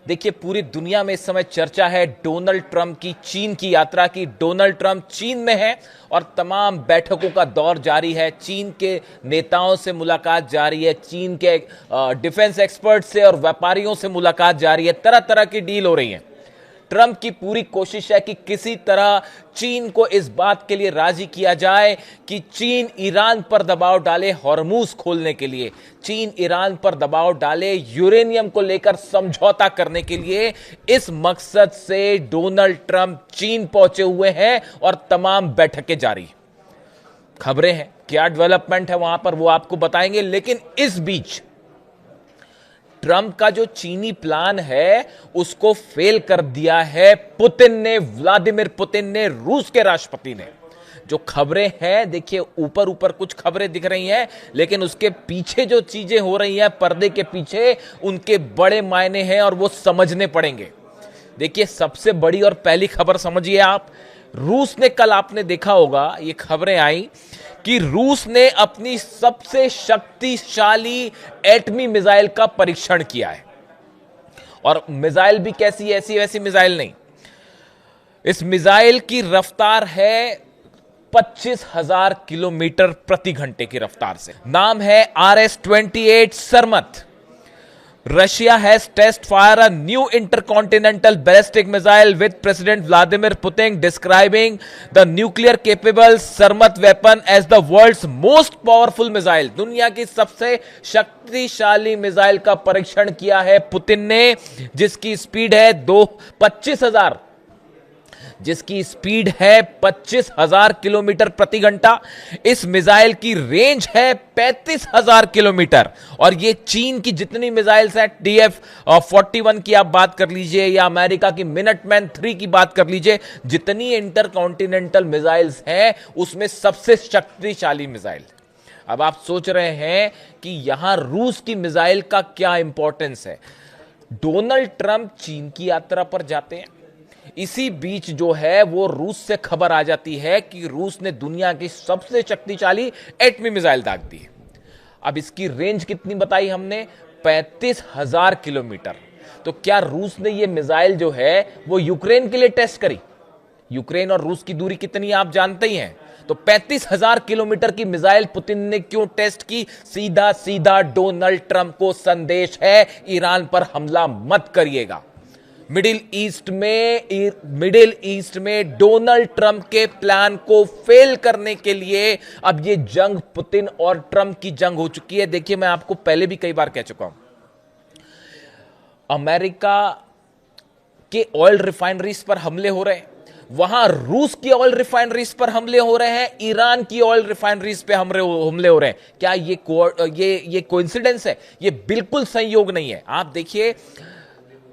देखिए, पूरी दुनिया में इस समय चर्चा है डोनाल्ड ट्रंप की चीन की यात्रा की। डोनाल्ड ट्रंप चीन में है और तमाम बैठकों का दौर जारी है। चीन के नेताओं से मुलाकात जारी है, चीन के डिफेंस एक्सपर्ट से और व्यापारियों से मुलाकात जारी है। तरह तरह की डील हो रही है। ट्रंप की पूरी कोशिश है कि किसी तरह चीन को इस बात के लिए राजी किया जाए कि चीन ईरान पर दबाव डाले हॉर्मूज खोलने के लिए, चीन ईरान पर दबाव डाले यूरेनियम को लेकर समझौता करने के लिए। इस मकसद से डोनाल्ड ट्रंप चीन पहुंचे हुए हैं और तमाम बैठकें जारी। खबरें हैं, क्या डेवलपमेंट है वहां पर वो आपको बताएंगे। लेकिन इस बीच ट्रंप का जो चीनी प्लान है उसको फेल कर दिया है पुतिन ने, व्लादिमीर पुतिन ने, रूस के राष्ट्रपति ने। जो खबरें हैं, देखिए ऊपर ऊपर कुछ खबरें दिख रही हैं, लेकिन उसके पीछे जो चीजें हो रही हैं पर्दे के पीछे, उनके बड़े मायने हैं और वो समझने पड़ेंगे। देखिए, सबसे बड़ी और पहली खबर समझिए आप। रूस ने, कल आपने देखा होगा ये खबरें आई कि रूस ने अपनी सबसे शक्तिशाली एटमी मिसाइल का परीक्षण किया है। और मिसाइल भी कैसी, ऐसी वैसी मिसाइल नहीं। इस मिसाइल की रफ्तार है 25,000 किलोमीटर प्रति घंटे की रफ्तार से। नाम है RS-28 सरमत। Russia has test fire a new intercontinental ballistic missile with President Vladimir Putin describing the nuclear capable Sarmat weapon as the world's most powerful missile। दुनिया की सबसे शक्तिशाली मिसाइल का परीक्षण किया है पुतिन ने, जिसकी स्पीड है 25,000 जिसकी स्पीड है 25,000 किलोमीटर प्रति घंटा। इस मिसाइल की रेंज है 35,000 किलोमीटर। और ये चीन की जितनी मिसाइल्स हैं, TF-41 की आप बात कर लीजिए या अमेरिका की मिनटमैन 3 की बात कर लीजिए, जितनी इंटरकॉन्टिनेंटल मिसाइल्स हैं उसमें सबसे शक्तिशाली मिसाइल। अब आप सोच रहे हैं कि यहां रूस की मिसाइल का क्या इंपॉर्टेंस है। डोनाल्ड ट्रंप चीन की यात्रा पर जाते हैं, इसी बीच जो है वो रूस से खबर आ जाती है कि रूस ने दुनिया की सबसे शक्तिशाली एटमी मिसाइल दाग दी। अब इसकी रेंज कितनी बताई हमने, 35,000 किलोमीटर। तो क्या रूस ने ये मिसाइल जो है वो यूक्रेन के लिए टेस्ट करी? यूक्रेन और रूस की दूरी कितनी आप जानते ही हैं। तो 35,000 किलोमीटर की मिसाइल पुतिन ने क्यों टेस्ट की? सीधा सीधा डोनाल्ड ट्रंप को संदेश है, ईरान पर हमला मत करिएगा। मिडिल ईस्ट में डोनाल्ड ट्रंप के प्लान को फेल करने के लिए अब ये जंग पुतिन और ट्रंप की जंग हो चुकी है। देखिए, मैं आपको पहले भी कई बार कह चुका हूं, अमेरिका के ऑयल रिफाइनरीज पर हमले हो रहे हैं, वहां रूस की ऑयल रिफाइनरीज पर हमले हो रहे हैं, ईरान की ऑयल रिफाइनरीज पे हमले हो रहे हैं। क्या ये कोइंसिडेंस है? ये बिल्कुल संयोग नहीं है। आप देखिए,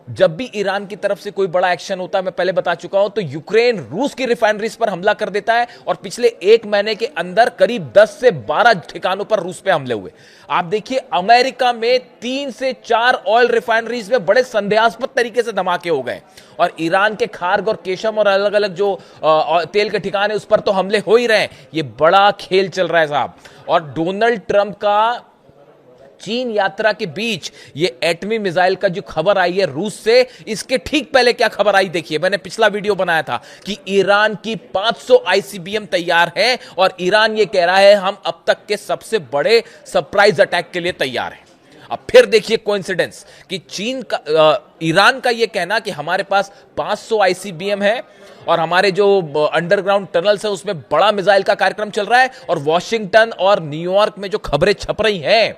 जब भी ईरान की तरफ से कोई बड़ा एक्शन होता है, मैं पहले बता चुका हूं, तो यूक्रेन रूस की रिफाइनरीज पर हमला कर देता है और पिछले 1 महीने के अंदर करीब 10 से 12 ठिकानों पर रूस पे हमले हुए। आप देखिए, अमेरिका में 3 से 4 ऑयल रिफाइनरीज में बड़े संदेहास्पद तरीके से धमाके हो गए और ईरान के खार्ग और केशम और अलग अलग जो तेल के ठिकाने उस पर तो हमले हो ही रहे हैं। ये बड़ा खेल चल रहा है साहब। और डोनाल्ड ट्रंप का चीन यात्रा के बीच ये एटमी मिसाइल का जो खबर आई है रूस से, इसके ठीक पहले क्या खबर आई देखिए। मैंने पिछला वीडियो बनाया था कि ईरान की 500 ICBM तैयार है और ईरान ये कह रहा है हम अब तक के सबसे बड़े सरप्राइज अटैक के लिए तैयार हैं। अब फिर देखिए कोइंसिडेंस कि ईरान का ये कहना कि हमारे पास 500 ICBM है और हमारे जो अंडरग्राउंड टनल्स है उसमें बड़ा मिसाइल का कार्यक्रम चल रहा है, और वॉशिंगटन और न्यूयॉर्क में जो खबरें छप रही हैं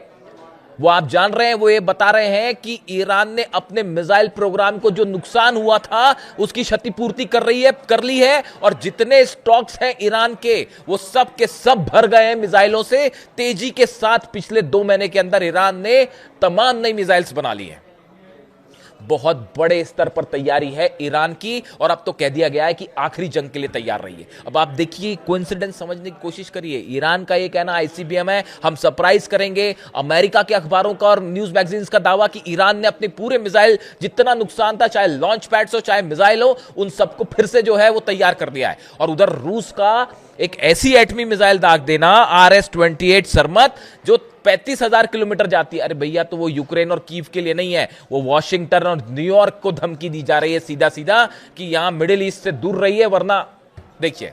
वो आप जान रहे हैं, वो ये बता रहे हैं कि ईरान ने अपने मिसाइल प्रोग्राम को जो नुकसान हुआ था उसकी क्षतिपूर्ति कर ली है और जितने स्टॉक्स हैं ईरान के वो सब के सब भर गए हैं मिसाइलों से। तेजी के साथ पिछले 2 महीने के अंदर ईरान ने तमाम नई मिसाइल्स बना ली हैं। बहुत बड़े स्तर पर तैयारी है ईरान की और अब तो कह दिया गया है कि आखिरी जंग के लिए तैयार रहिए। अब आप देखिए, कोइंसिडेंस समझने की कोशिश करिए। ईरान का ये कहना ICBM है, हम सरप्राइज करेंगे। अमेरिका के अखबारों का और न्यूज मैगजीन्स का दावा कि ईरान ने अपने पूरे मिसाइल, जितना नुकसान था, चाहे लॉन्च पैड्स हो चाहे मिसाइल हो, उन सबको फिर से जो है वो तैयार कर दिया है। और उधर रूस का एक ऐसी एटमी मिसाइल दाग देना RS-28 सरमत जो 35,000 किलोमीटर जाती है। अरे भैया, तो वो यूक्रेन और कीव के लिए नहीं है, वो वॉशिंगटन और न्यूयॉर्क को धमकी दी जा रही है सीधा सीधा कि यहां मिडिल ईस्ट से दूर रहिए, वरना देखिए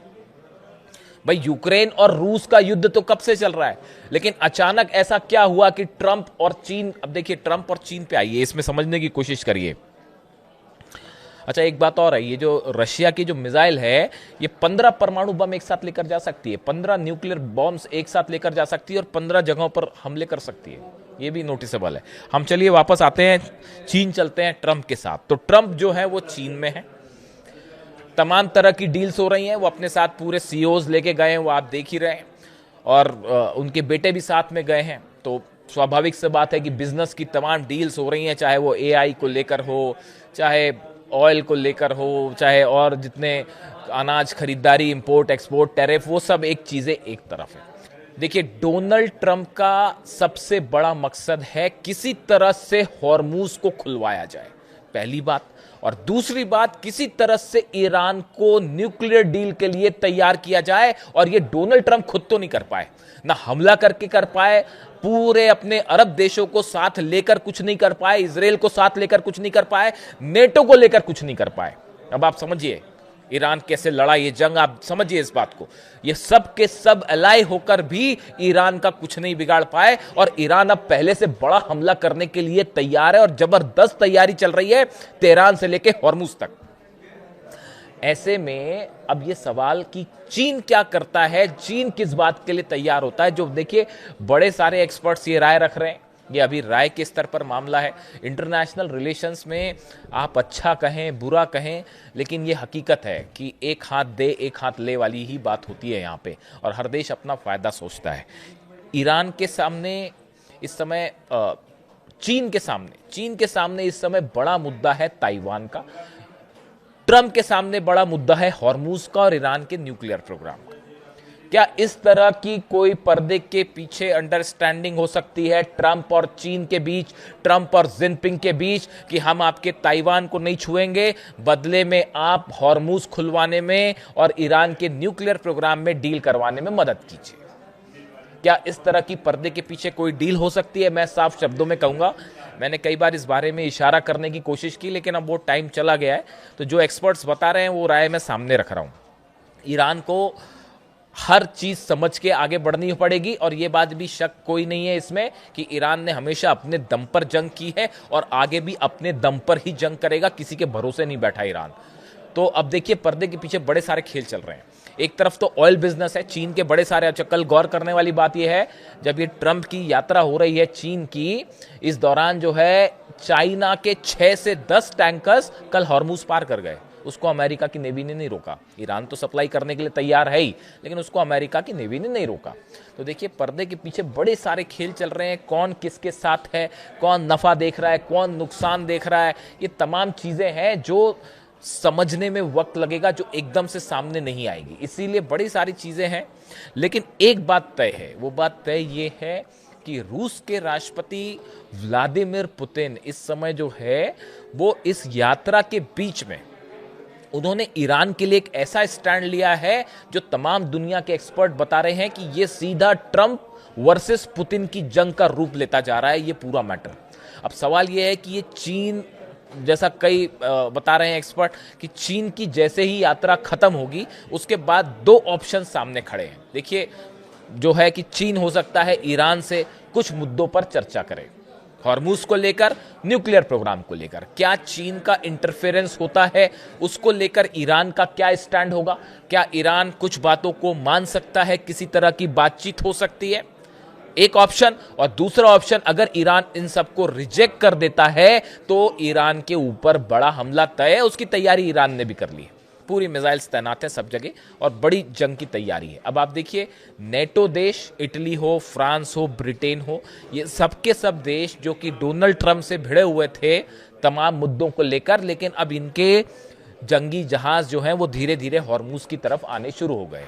भाई, यूक्रेन और रूस का युद्ध तो कब से चल रहा है, लेकिन अचानक ऐसा क्या हुआ कि ट्रंप और चीन, अब देखिए ट्रंप और चीन पे आइए, इसमें समझने की कोशिश करिए। अच्छा, एक बात और है, ये जो रशिया की जो मिसाइल है, ये 15 परमाणु बम एक साथ लेकर जा सकती है, 15 न्यूक्लियर बॉम्ब्स एक साथ लेकर जा सकती है और 15 जगहों पर हमले कर सकती है। ये भी नोटिसेबल है। हम चलिए वापस आते हैं, चीन चलते हैं ट्रंप के साथ। तो ट्रंप जो है वो चीन में है, तमाम तरह की डील्स हो रही हैं, वो अपने साथ पूरे सीईओज लेके गए हैं, वो आप देख ही रहे हैं, और उनके बेटे भी साथ में गए हैं। तो स्वाभाविक से बात है कि बिजनेस की तमाम डील्स हो रही हैं, चाहे वो एआई को लेकर हो, चाहे ऑयल को लेकर हो, चाहे और जितने अनाज खरीदारी, इंपोर्ट एक्सपोर्ट, टैरिफ, वो सब एक चीजें एक तरफ है। देखिए, डोनाल्ड ट्रंप का सबसे बड़ा मकसद है किसी तरह से हॉर्मूज को खुलवाया जाए, पहली बात। और दूसरी बात, किसी तरह से ईरान को न्यूक्लियर डील के लिए तैयार किया जाए, और ये डोनाल्ड ट्रंप खुद तो नहीं कर पाए, ना हमला करके कर पाए, पूरे अपने अरब देशों को साथ लेकर कुछ नहीं कर पाए, इजराइल को साथ लेकर कुछ नहीं कर पाए, नेटो को लेकर कुछ नहीं कर पाए। अब आप समझिए ईरान कैसे लड़ा ये जंग, आप समझिए इस बात को। ये सब के सब अलाय होकर भी ईरान का कुछ नहीं बिगाड़ पाए, और ईरान अब पहले से बड़ा हमला करने के लिए तैयार है, और जबरदस्त तैयारी चल रही है तेहरान से लेके हॉर्मुज तक। ऐसे में अब ये सवाल कि चीन क्या करता है, चीन किस बात के लिए तैयार होता है, जो देखिए बड़े सारे एक्सपर्ट्स ये राय रख रहे हैं, ये अभी राय के स्तर पर मामला है। इंटरनेशनल रिलेशंस में आप अच्छा कहें बुरा कहें, लेकिन ये हकीकत है कि एक हाथ दे एक हाथ ले वाली ही बात होती है यहाँ पे, और हर देश अपना फायदा सोचता है। ईरान के सामने इस समय चीन के सामने इस समय बड़ा मुद्दा है ताइवान का, ट्रंप के सामने बड़ा मुद्दा है हॉर्मूज का और ईरान के न्यूक्लियर प्रोग्राम का। क्या इस तरह की कोई पर्दे के पीछे अंडरस्टैंडिंग हो सकती है ट्रंप और चीन के बीच, ट्रंप और जिनपिंग के बीच, कि हम आपके ताइवान को नहीं छुएंगे, बदले में आप हॉर्मूज खुलवाने में और ईरान के न्यूक्लियर प्रोग्राम में डील करवाने में मदद कीजिए? क्या इस तरह की पर्दे के पीछे कोई डील हो सकती है? मैं साफ शब्दों में कहूंगा, मैंने कई बार इस बारे में इशारा करने की कोशिश की, लेकिन अब वो टाइम चला गया है। तो जो एक्सपर्ट्स बता रहे हैं वो राय मैं सामने रख रहा हूं। ईरान को हर चीज समझ के आगे बढ़नी पड़ेगी, और ये बात भी शक कोई नहीं है इसमें कि ईरान ने हमेशा अपने दम पर जंग की है और आगे भी अपने दम पर ही जंग करेगा, किसी के भरोसे नहीं बैठा ईरान। तो अब देखिए, पर्दे के पीछे बड़े सारे खेल चल रहे हैं। एक तरफ तो ऑयल बिजनेस है, चीन के बड़े सारे, अच्छा कल गौर करने वाली बात यह है, जब ये ट्रंप की यात्रा हो रही है चीन की, इस दौरान जो है चाइना के 6 से 10 टैंकर्स कल हॉर्मूज पार कर गए। उसको अमेरिका की नेवी ने नहीं रोका। ईरान तो सप्लाई करने के लिए तैयार है ही, लेकिन उसको अमेरिका की नेवी ने नहीं रोका। तो देखिए, पर्दे के पीछे बड़े सारे खेल चल रहे हैं, कौन किसके साथ है, कौन नफा देख रहा है, कौन नुकसान देख रहा है, ये तमाम चीजें हैं जो समझने में वक्त लगेगा, जो एकदम से सामने नहीं आएगी। इसीलिए बड़ी सारी चीजें हैं, लेकिन एक बात तय है, वो बात तय ये है कि रूस के राष्ट्रपति व्लादिमीर पुतिन इस समय जो है वो इस यात्रा के बीच में उन्होंने ईरान के लिए एक ऐसा स्टैंड लिया है जो तमाम दुनिया के एक्सपर्ट बता रहे हैं कि ये सीधा ट्रंप वर्सेस पुतिन की जंग का रूप लेता जा रहा है ये पूरा मैटर। अब सवाल ये है कि ये चीन, जैसा कई बता रहे हैं एक्सपर्ट, कि चीन की जैसे ही यात्रा खत्म होगी उसके बाद 2 ऑप्शन सामने खड़े हैं। देखिए, जो है कि चीन हो सकता है ईरान से कुछ मुद्दों पर चर्चा करे, हॉर्मूज को लेकर, न्यूक्लियर प्रोग्राम को लेकर। क्या चीन का इंटरफेरेंस होता है, उसको लेकर ईरान का क्या स्टैंड होगा? क्या ईरान कुछ बातों को मान सकता है, किसी तरह की बातचीत हो सकती है? एक ऑप्शन। और दूसरा ऑप्शन, अगर ईरान इन सबको रिजेक्ट कर देता है तो ईरान के ऊपर बड़ा हमला तय है, उसकी तैयारी ईरान ने भी कर ली है, पूरी मिसाइल्स तैनात है सब जगह और बड़ी जंग की तैयारी है। अब आप देखिए, नेटो देश, इटली हो, फ्रांस हो, ब्रिटेन हो, ये सबके सब देश जो कि डोनाल्ड ट्रंप से भिड़े हुए थे तमाम मुद्दों को लेकर, लेकिन अब इनके जंगी जहाज जो हैं वो धीरे धीरे हॉर्मूज की तरफ आने शुरू हो गए।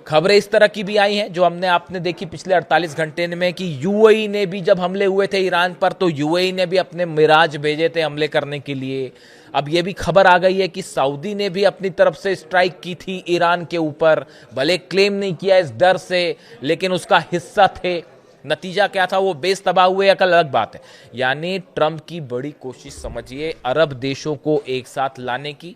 खबरें इस तरह की भी आई हैं जो हमने आपने देखी पिछले 48 घंटे में कि यूएई ने भी, जब हमले हुए थे ईरान पर, तो यूएई ने भी अपने मिराज भेजे थे हमले करने के लिए। अब ये भी खबर आ गई है कि सऊदी ने भी अपनी तरफ से स्ट्राइक की थी ईरान के ऊपर, भले क्लेम नहीं किया इस डर से, लेकिन उसका हिस्सा थे। नतीजा क्या था वो बेस तबाह हुए, एक अलग बात है। यानी ट्रंप की बड़ी कोशिश समझिए अरब देशों को एक साथ लाने की,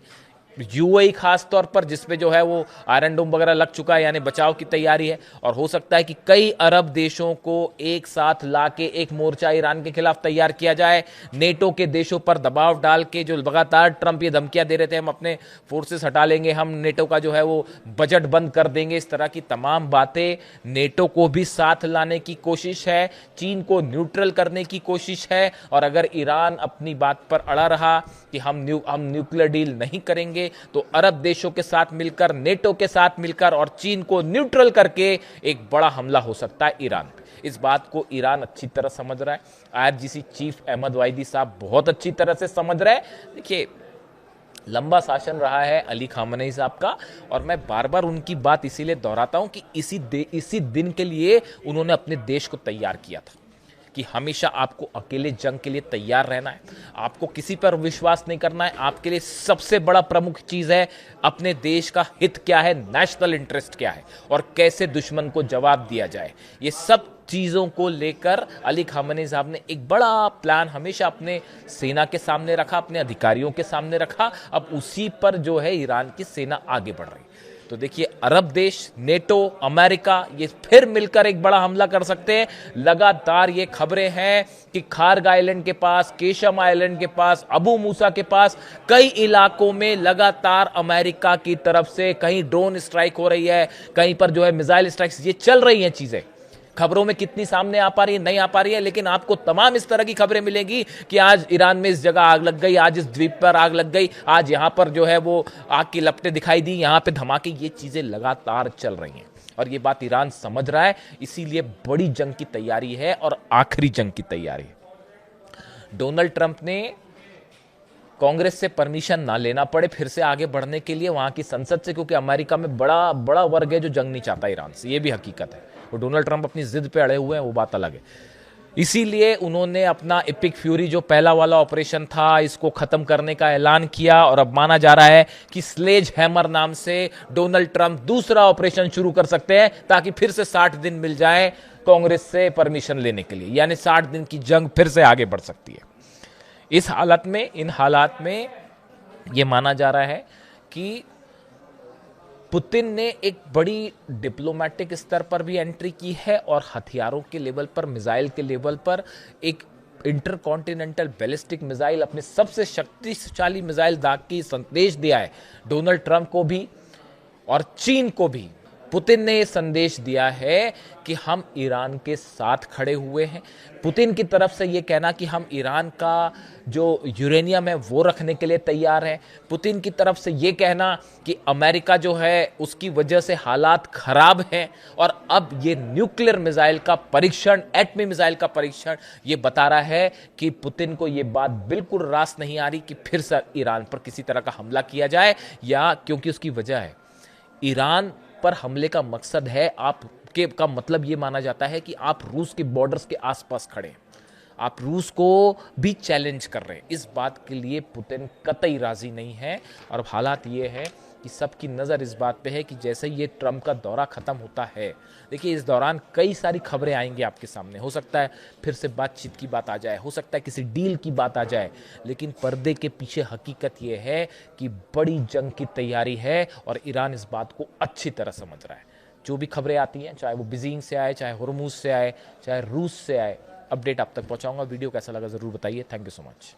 यूएई खास तौर पर, जिसमें जो है वो आयरन डोम वगैरह लग चुका है, यानी बचाव की तैयारी है। और हो सकता है कि कई अरब देशों को एक साथ लाके एक मोर्चा ईरान के खिलाफ तैयार किया जाए। नेटो के देशों पर दबाव डाल के, जो लगातार ट्रंप ये धमकियां दे रहे थे हम अपने फोर्सेस हटा लेंगे, हम नेटो का जो है वो बजट बंद कर देंगे, इस तरह की तमाम बातें, नेटो को भी साथ लाने की कोशिश है, चीन को न्यूट्रल करने की कोशिश है। और अगर ईरान अपनी बात पर अड़ा रहा कि हम न्यूक्लियर डील नहीं करेंगे, तो अरब देशों के साथ मिलकर, नेटो के साथ मिलकर और चीन को न्यूट्रल करके एक बड़ा हमला हो सकता है ईरान पे। इस बात को ईरान अच्छी तरह समझ रहा है। आईआरजीसी चीफ अहमद वाइदी साहब बहुत अच्छी तरह से समझ रहे हैं। देखिए, लंबा शासन रहा है अली खामनेई साहब का, और मैं बार बार उनकी बात इसीलिए दोहराता हूं कि इसी दिन के लिए उन्होंने अपने देश को तैयार किया था कि हमेशा आपको अकेले जंग के लिए तैयार रहना है, आपको किसी पर विश्वास नहीं करना है। आपके लिए सबसे बड़ा प्रमुख चीज है अपने देश का हित क्या है, नेशनल इंटरेस्ट क्या है, और कैसे दुश्मन को जवाब दिया जाए। ये सब चीजों को लेकर अली खामनेई साहब ने एक बड़ा प्लान हमेशा अपने सेना के सामने रखा, अपने अधिकारियों के सामने रखा। अब उसी पर जो है ईरान की सेना आगे बढ़ रही। तो देखिए, अरब देश, नेटो, अमेरिका, ये फिर मिलकर एक बड़ा हमला कर सकते हैं। लगातार ये खबरें हैं कि खार्ग आइलैंड के पास, केशम आइलैंड के पास, अबू मूसा के पास, कई इलाकों में लगातार अमेरिका की तरफ से कहीं ड्रोन स्ट्राइक हो रही है, कहीं पर जो है मिसाइल स्ट्राइक्स, ये चल रही हैं चीजें। खबरों में कितनी सामने आ पा रही है, नहीं आ पा रही है, लेकिन आपको तमाम इस तरह की खबरें मिलेंगी कि आज ईरान में इस जगह आग लग गई, आज इस द्वीप पर आग लग गई, आज यहां पर जो है वो आग की लपटें दिखाई दी, यहां पे धमाके। ये चीजें लगातार चल रही हैं और ये बात ईरान समझ रहा है। इसीलिए बड़ी जंग की तैयारी है और आखिरी जंग की तैयारी है। डोनाल्ड ट्रंप ने कांग्रेस से परमिशन ना लेना पड़े फिर से आगे बढ़ने के लिए वहां की संसद से, क्योंकि अमेरिका में बड़ा बड़ा वर्ग है जो जंग नहीं चाहता ईरान से, ये भी हकीकत है। वो डोनाल्ड ट्रंप अपनी जिद पे अड़े हुए हैं, वो बात अलग है। इसीलिए उन्होंने अपना एपिक फ्यूरी, जो पहला वाला ऑपरेशन था, इसको खत्म करने का ऐलान किया। और अब माना जा रहा है कि स्लेज हैमर नाम से डोनाल्ड ट्रंप दूसरा ऑपरेशन शुरू कर सकते हैं, ताकि फिर से 60 दिन मिल जाए कांग्रेस से परमिशन लेने के लिए, यानी 60 दिन की जंग फिर से आगे बढ़ सकती है। इस हालत में, इन हालात में यह माना जा रहा है कि पुतिन ने एक बड़ी डिप्लोमेटिक स्तर पर भी एंट्री की है और हथियारों के लेवल पर, मिसाइल के लेवल पर एक इंटरकॉन्टिनेंटल बैलिस्टिक मिसाइल, अपने सबसे शक्तिशाली मिसाइल दाग की संदेश दिया है डोनाल्ड ट्रंप को भी और चीन को भी। पुतिन ने यह संदेश दिया है कि हम ईरान के साथ खड़े हुए हैं। पुतिन की तरफ से यह कहना कि हम ईरान का जो यूरेनियम है वो रखने के लिए तैयार हैं। पुतिन की तरफ से यह कहना कि अमेरिका जो है उसकी वजह से हालात खराब हैं और अब ये न्यूक्लियर मिसाइल का परीक्षण, एटमी मिसाइल का परीक्षण, ये बता रहा है कि पुतिन को यह बात बिल्कुल रास नहीं आ रही कि फिर से ईरान पर किसी तरह का हमला किया जाए, या क्योंकि उसकी वजह है ईरान पर हमले का मकसद है, आपके का मतलब यह माना जाता है कि आप रूस के बॉर्डर्स के आसपास खड़े हैं, आप रूस को भी चैलेंज कर रहे हैं। इस बात के लिए पुतिन कतई राजी नहीं है। और हालात ये है कि सबकी नज़र इस बात पे है कि जैसे ये ट्रंप का दौरा ख़त्म होता है, देखिए इस दौरान कई सारी खबरें आएंगी आपके सामने। हो सकता है फिर से बातचीत की बात आ जाए, हो सकता है किसी डील की बात आ जाए, लेकिन पर्दे के पीछे हकीकत ये है कि बड़ी जंग की तैयारी है और ईरान इस बात को अच्छी तरह समझ रहा है। जो भी खबरें आती हैं, चाहे वो बीजिंग से आए, चाहे हुर्मुज से आए, चाहे रूस से आए, अपडेट आप तक पहुंचाऊंगा। वीडियो कैसा लगा ज़रूर बताइए। Thank you so much.